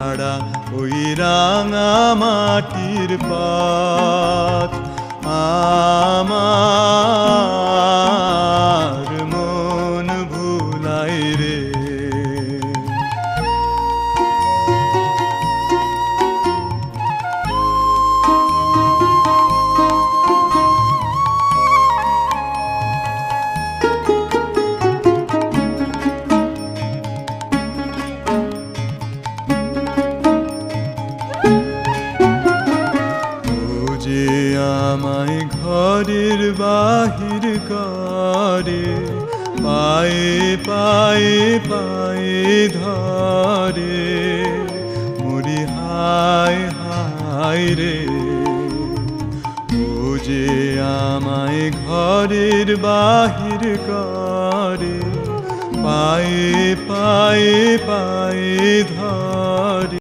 ছাড়া ওই রাঙা মাটির পাত আমার মন ভুলাই রে। যে আমায় ঘরের বাহির করে, পায়ে পায়ে পায়ে ধরে, মরি হায় হায় রে। ও যে আমায় ঘরের বাহির করে, পায়ে পায়ে পায়ে ধরে।